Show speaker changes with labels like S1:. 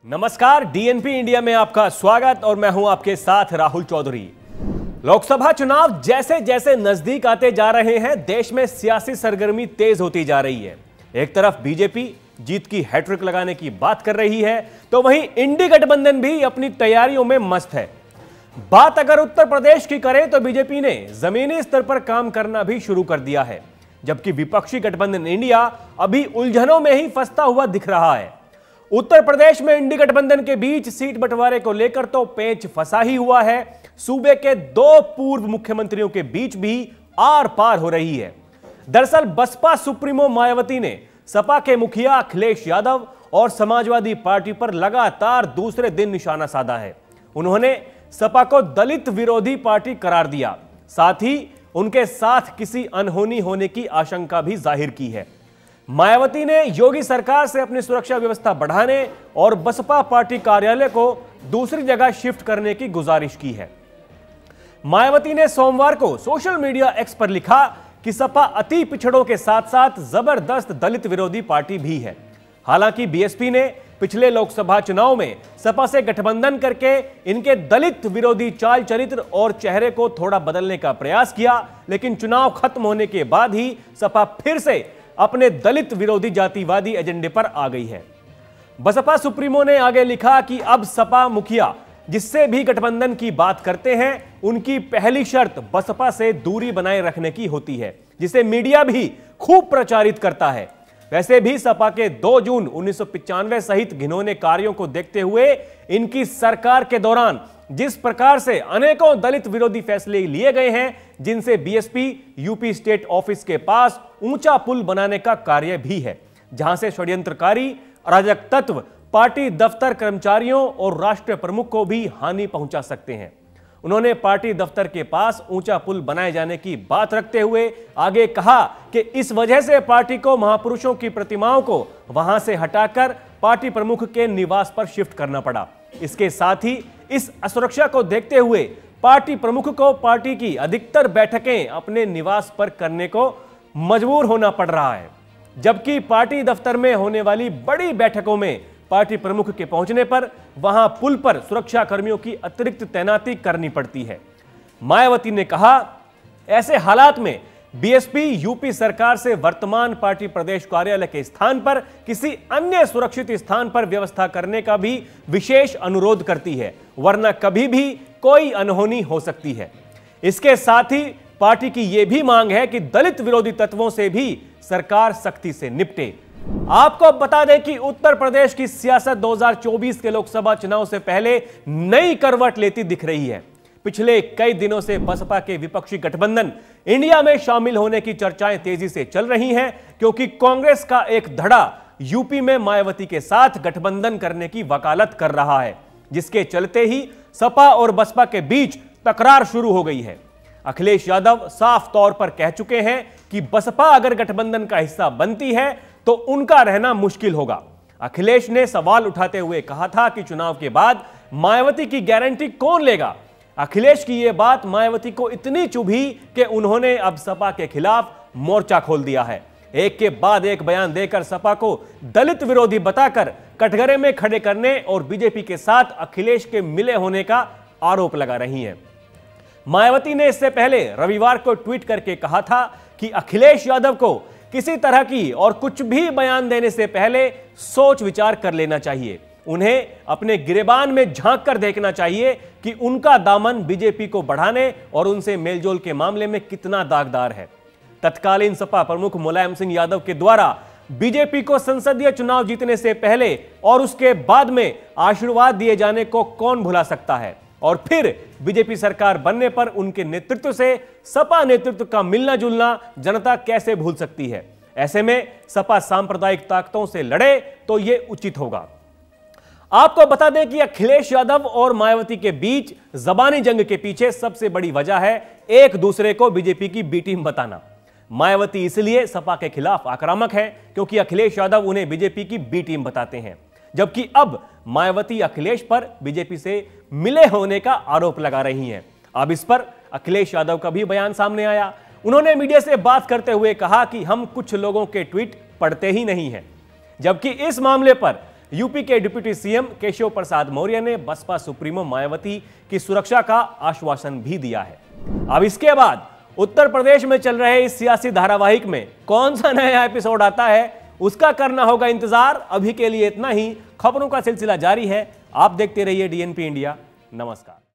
S1: नमस्कार, DNP India में आपका स्वागत और मैं हूं आपके साथ राहुल चौधरी। लोकसभा चुनाव जैसे जैसे नजदीक आते जा रहे हैं, देश में सियासी सरगर्मी तेज होती जा रही है। एक तरफ बीजेपी जीत की हैट्रिक लगाने की बात कर रही है, तो वहीं इंडी गठबंधन भी अपनी तैयारियों में मस्त है। बात अगर उत्तर प्रदेश की करें तो बीजेपी ने जमीनी स्तर पर काम करना भी शुरू कर दिया है, जबकि विपक्षी गठबंधन इंडिया अभी उलझनों में ही फंसता हुआ दिख रहा है। उत्तर प्रदेश में इंडी गठबंधन के बीच सीट बंटवारे को लेकर तो पेच फंसा ही हुआ है। सूबे के दो पूर्व मुख्यमंत्रियों के बीच भी आर पार हो रही है। दरअसल बसपा सुप्रीमो मायावती ने सपा के मुखिया अखिलेश यादव और समाजवादी पार्टी पर लगातार दूसरे दिन निशाना साधा है। उन्होंने सपा को दलित विरोधी पार्टी करार दिया, साथ ही उनके साथ किसी अनहोनी होने की आशंका भी जाहिर की है। मायावती ने योगी सरकार से अपनी सुरक्षा व्यवस्था बढ़ाने और बसपा पार्टी कार्यालय को दूसरी जगह शिफ्ट करने की गुजारिश की है। मायावती ने सोमवार को सोशल मीडिया एक्स पर लिखा कि सपा अति पिछड़ों के साथ साथ जबरदस्त दलित विरोधी पार्टी भी है। हालांकि बीएसपी ने पिछले लोकसभा चुनाव में सपा से गठबंधन करके इनके दलित विरोधी चाल चरित्र और चेहरे को थोड़ा बदलने का प्रयास किया, लेकिन चुनाव खत्म होने के बाद ही सपा फिर से अपने दलित विरोधी जातिवादी एजेंडे पर आ गई है। बसपा सुप्रीमो ने आगे लिखा कि अब सपा मुखिया जिससे भी गठबंधन की बात करते हैं, उनकी पहली शर्त बसपा से दूरी बनाए रखने की होती है, जिसे मीडिया भी खूब प्रचारित करता है। वैसे भी सपा के 2 जून 1995 सहित घिनौने कार्यों को देखते हुए इनकी सरकार के दौरान जिस प्रकार से अनेकों दलित विरोधी फैसले लिए गए हैं, जिनसे बीएसपी यूपी स्टेट ऑफिस के पास ऊंचा पुल बनाने का कार्य भी है, जहां से षड्यंत्रकारी अराजक तत्व पार्टी दफ्तर कर्मचारियों और राष्ट्रीय प्रमुख को भी हानि पहुंचा सकते हैं। उन्होंने पार्टी दफ्तर के पास ऊंचा पुल बनाए जाने की बात रखते हुए आगे कहा कि इस वजह से पार्टी को महापुरुषों की प्रतिमाओं को वहां से हटाकर पार्टी प्रमुख के निवास पर शिफ्ट करना पड़ा। इसके साथ ही इस असुरक्षा को देखते हुए पार्टी प्रमुख को पार्टी की अधिकतर बैठकें अपने निवास पर करने को मजबूर होना पड़ रहा है, जबकि पार्टी दफ्तर में होने वाली बड़ी बैठकों में पार्टी प्रमुख के पहुंचने पर वहां पुल पर सुरक्षा कर्मियों की अतिरिक्त तैनाती करनी पड़ती है। मायावती ने कहा, ऐसे हालात में बीएसपी यूपी सरकार से वर्तमान पार्टी प्रदेश कार्यालय के स्थान पर किसी अन्य सुरक्षित स्थान पर व्यवस्था करने का भी विशेष अनुरोध करती है, वरना कभी भी कोई अनहोनी हो सकती है। इसके साथ ही पार्टी की यह भी मांग है कि दलित विरोधी तत्वों से भी सरकार सख्ती से निपटे। आपको बता दें कि उत्तर प्रदेश की सियासत 2024 के लोकसभा चुनाव से पहले नई करवट लेती दिख रही है। पिछले कई दिनों से बसपा के विपक्षी गठबंधन इंडिया में शामिल होने की चर्चाएं तेजी से चल रही हैं, क्योंकि कांग्रेस का एक धड़ा यूपी में मायावती के साथ गठबंधन करने की वकालत कर रहा है, जिसके चलते ही सपा और बसपा के बीच तकरार शुरू हो गई है। अखिलेश यादव साफ तौर पर कह चुके हैं कि बसपा अगर गठबंधन का हिस्सा बनती है तो उनका रहना मुश्किल होगा। अखिलेश ने सवाल उठाते हुए कहा था कि चुनाव के बाद मायावती की गारंटी कौन लेगा। अखिलेश की यह बात मायावती को इतनी चुभी कि उन्होंने अब सपा के खिलाफ मोर्चा खोल दिया है। एक के बाद एक बयान देकर सपा को दलित विरोधी बताकर कटघरे में खड़े करने और बीजेपी के साथ अखिलेश के मिले होने का आरोप लगा रही हैं। मायावती ने इससे पहले रविवार को ट्वीट करके कहा था कि अखिलेश यादव को किसी तरह की और कुछ भी बयान देने से पहले सोच विचार कर लेना चाहिए। उन्हें अपने गिरेबान में झांक कर देखना चाहिए कि उनका दामन बीजेपी को बढ़ाने और उनसे मेलजोल के मामले में कितना दागदार है। तत्कालीन सपा प्रमुख मुलायम सिंह यादव के द्वारा बीजेपी को संसदीय चुनाव जीतने से पहले और उसके बाद में आशीर्वाद दिए जाने को कौन भुला सकता है, और फिर बीजेपी सरकार बनने पर उनके नेतृत्व से सपा नेतृत्व का मिलना जुलना जनता कैसे भूल सकती है। ऐसे में सपा सांप्रदायिक ताकतों से लड़े तो यह उचित होगा। आपको बता दें कि अखिलेश यादव और मायावती के बीच जबानी जंग के पीछे सबसे बड़ी वजह है एक दूसरे को बीजेपी की बी टीम बताना। मायावती इसलिए सपा के खिलाफ आक्रामक है क्योंकि अखिलेश यादव उन्हें बीजेपी की बी टीम बताते हैं, जबकि अब मायावती अखिलेश पर बीजेपी से मिले होने का आरोप लगा रही हैं। अब इस पर अखिलेश यादव का भी बयान सामने आया। उन्होंने मीडिया से बात करते हुए कहा कि हम कुछ लोगों के ट्वीट पढ़ते ही नहीं हैं, जबकि इस मामले पर यूपी के डिप्टी सीएम केशव प्रसाद मौर्य ने बसपा सुप्रीमो मायावती की सुरक्षा का आश्वासन भी दिया है। अब इसके बाद उत्तर प्रदेश में चल रहे इस सियासी धारावाहिक में कौन सा नया एपिसोड आता है, उसका करना होगा इंतजार। अभी के लिए इतना ही। खबरों का सिलसिला जारी है। आप देखते रहिए डीएनपी इंडिया। नमस्कार।